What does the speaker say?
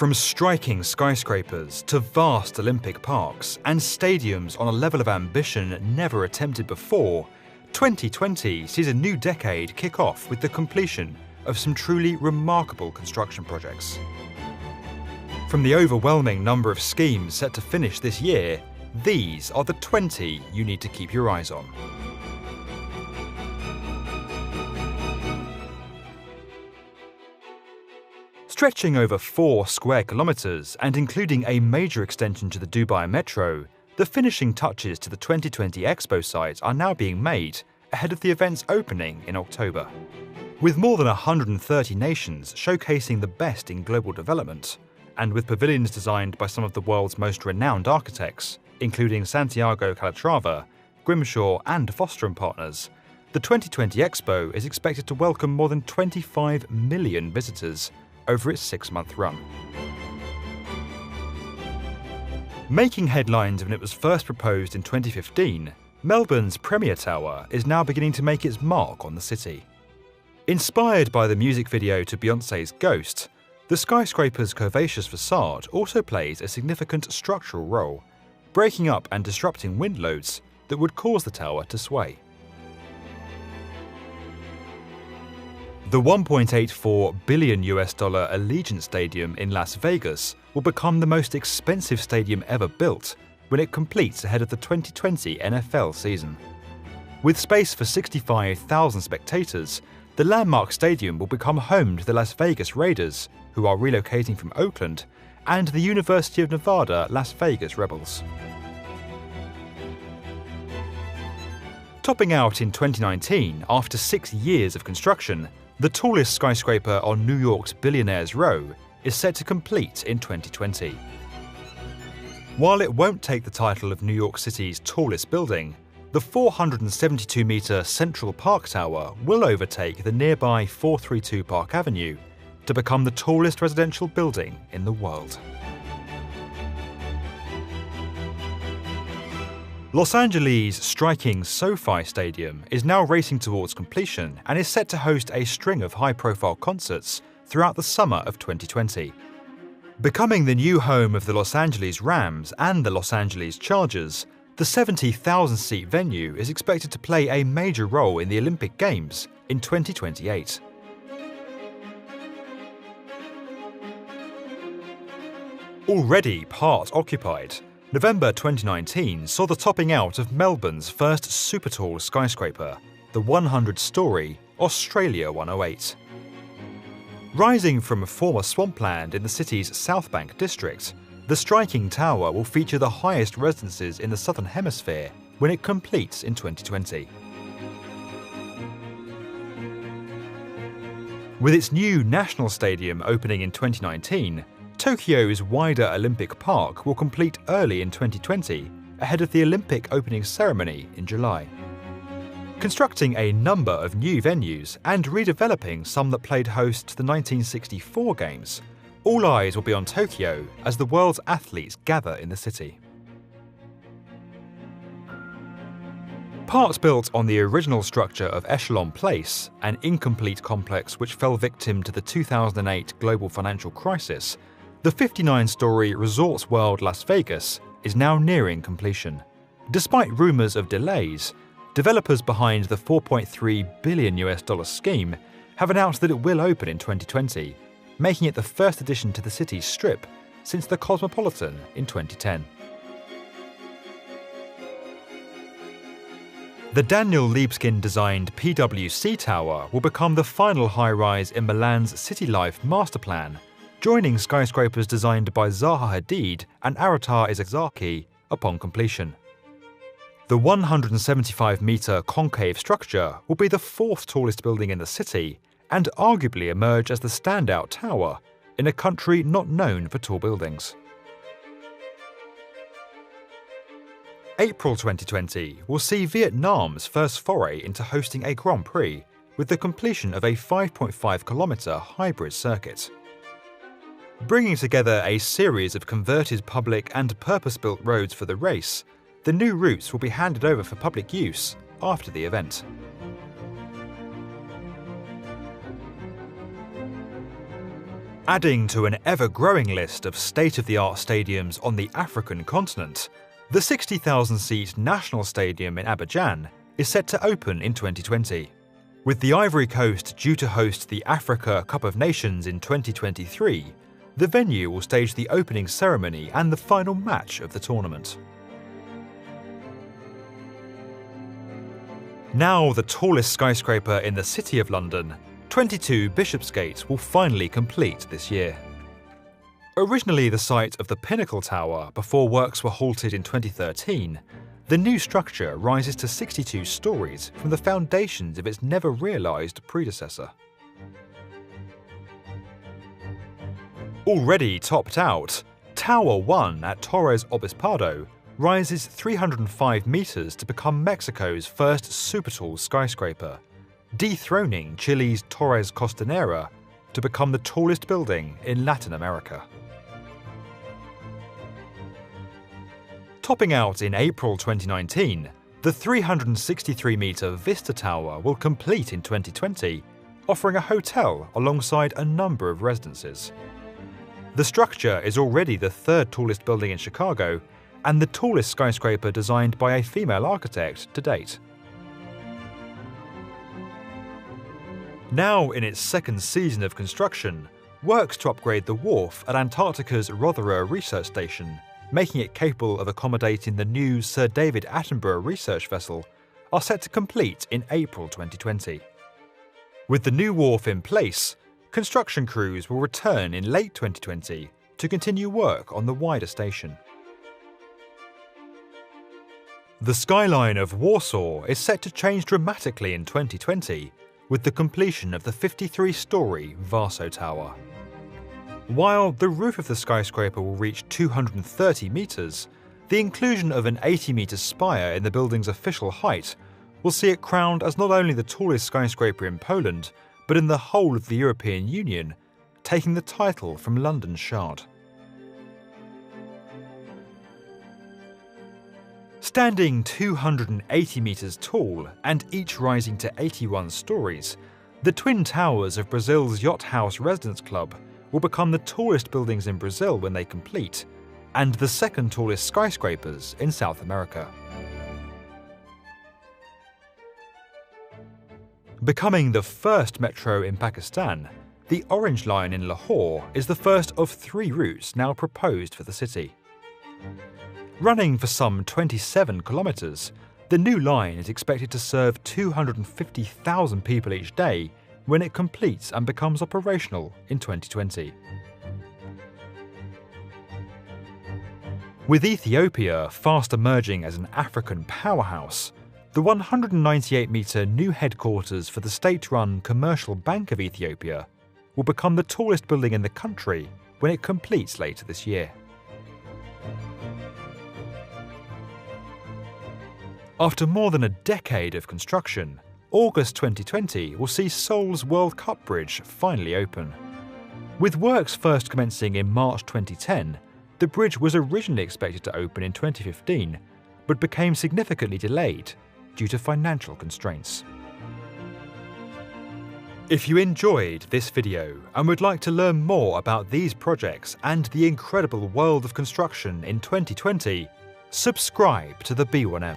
From striking skyscrapers to vast Olympic parks and stadiums on a level of ambition never attempted before, 2020 sees a new decade kick off with the completion of some truly remarkable construction projects. From the overwhelming number of schemes set to finish this year, these are the 20 you need to keep your eyes on. Stretching over 4 square kilometres and including a major extension to the Dubai Metro, the finishing touches to the 2020 Expo site are now being made ahead of the event's opening in October. With more than 130 nations showcasing the best in global development, and with pavilions designed by some of the world's most renowned architects, including Santiago Calatrava, Grimshaw and Foster & Partners, the 2020 Expo is expected to welcome more than 25 million visitors over its 6-month run. Making headlines when it was first proposed in 2015, Melbourne's Premier Tower is now beginning to make its mark on the city. Inspired by the music video to Beyoncé's Ghost, the skyscraper's curvaceous facade also plays a significant structural role, breaking up and disrupting wind loads that would cause the tower to sway. The $1.84 billion Allegiant Stadium in Las Vegas will become the most expensive stadium ever built when it completes ahead of the 2020 NFL season. With space for 65,000 spectators, the landmark stadium will become home to the Las Vegas Raiders, who are relocating from Oakland, and the University of Nevada Las Vegas Rebels. Topping out in 2019, after 6 years of construction, the tallest skyscraper on New York's Billionaires Row is set to complete in 2020. While it won't take the title of New York City's tallest building, the 472-metre Central Park Tower will overtake the nearby 432 Park Avenue to become the tallest residential building in the world. Los Angeles' striking SoFi Stadium is now racing towards completion and is set to host a string of high-profile concerts throughout the summer of 2020. Becoming the new home of the Los Angeles Rams and the Los Angeles Chargers, the 70,000-seat venue is expected to play a major role in the Olympic Games in 2028. Already part occupied, November 2019 saw the topping out of Melbourne's first super-tall skyscraper, the 100-storey Australia 108. Rising from a former swampland in the city's South Bank district, the striking tower will feature the highest residences in the Southern Hemisphere when it completes in 2020. With its new national stadium opening in 2019, Tokyo's wider Olympic Park will complete early in 2020, ahead of the Olympic opening ceremony in July. Constructing a number of new venues and redeveloping some that played host to the 1964 Games, all eyes will be on Tokyo as the world's athletes gather in the city. Parts built on the original structure of Echelon Place, an incomplete complex which fell victim to the 2008 global financial crisis, the 59-storey Resorts World Las Vegas is now nearing completion. Despite rumours of delays, developers behind the $4.3 billion scheme have announced that it will open in 2020, making it the first addition to the city's strip since the Cosmopolitan in 2010. The Daniel Libeskind-designed PwC Tower will become the final high-rise in Milan's City Life master plan, joining skyscrapers designed by Zaha Hadid and Arata Izaki upon completion. The 175-metre concave structure will be the 4th tallest building in the city and arguably emerge as the standout tower in a country not known for tall buildings. April 2020 will see Vietnam's first foray into hosting a Grand Prix with the completion of a 5.5-kilometre hybrid circuit. Bringing together a series of converted public and purpose-built roads for the race, the new routes will be handed over for public use after the event. Adding to an ever-growing list of state-of-the-art stadiums on the African continent, the 60,000-seat National Stadium in Abidjan is set to open in 2020. With the Ivory Coast due to host the Africa Cup of Nations in 2023, the venue will stage the opening ceremony and the final match of the tournament. Now the tallest skyscraper in the City of London, 22 Bishopsgate, will finally complete this year. Originally the site of the Pinnacle Tower before works were halted in 2013, the new structure rises to 62 stories from the foundations of its never-realised predecessor. Already topped out, Tower 1 at Torres Obispado rises 305 metres to become Mexico's first super-tall skyscraper, dethroning Chile's Torres Costanera to become the tallest building in Latin America. Topping out in April 2019, the 363-metre Vista Tower will complete in 2020, offering a hotel alongside a number of residences. The structure is already the third tallest building in Chicago and the tallest skyscraper designed by a female architect to date. Now in its second season of construction, works to upgrade the wharf at Antarctica's Rothera Research Station, making it capable of accommodating the new Sir David Attenborough research vessel, are set to complete in April 2020. With the new wharf in place, construction crews will return in late 2020 to continue work on the wider station. The skyline of Warsaw is set to change dramatically in 2020 with the completion of the 53-storey Warsaw Tower. While the roof of the skyscraper will reach 230 metres, the inclusion of an 80-metre spire in the building's official height will see it crowned as not only the tallest skyscraper in Poland, but in the whole of the European Union, taking the title from London's Shard. Standing 280 metres tall and each rising to 81 stories, the Twin Towers of Brazil's Yacht House Residence Club will become the tallest buildings in Brazil when they complete, and the second tallest skyscrapers in South America. Becoming the first metro in Pakistan, the Orange Line in Lahore is the first of 3 routes now proposed for the city. Running for some 27 kilometres, the new line is expected to serve 250,000 people each day when it completes and becomes operational in 2020. With Ethiopia fast emerging as an African powerhouse, the 198-metre new headquarters for the state-run Commercial Bank of Ethiopia will become the tallest building in the country when it completes later this year. After more than a decade of construction, August 2020 will see Seoul's World Cup Bridge finally open. With works first commencing in March 2010, the bridge was originally expected to open in 2015, but became significantly delayed due to financial constraints. If you enjoyed this video and would like to learn more about these projects and the incredible world of construction in 2020, subscribe to the B1M.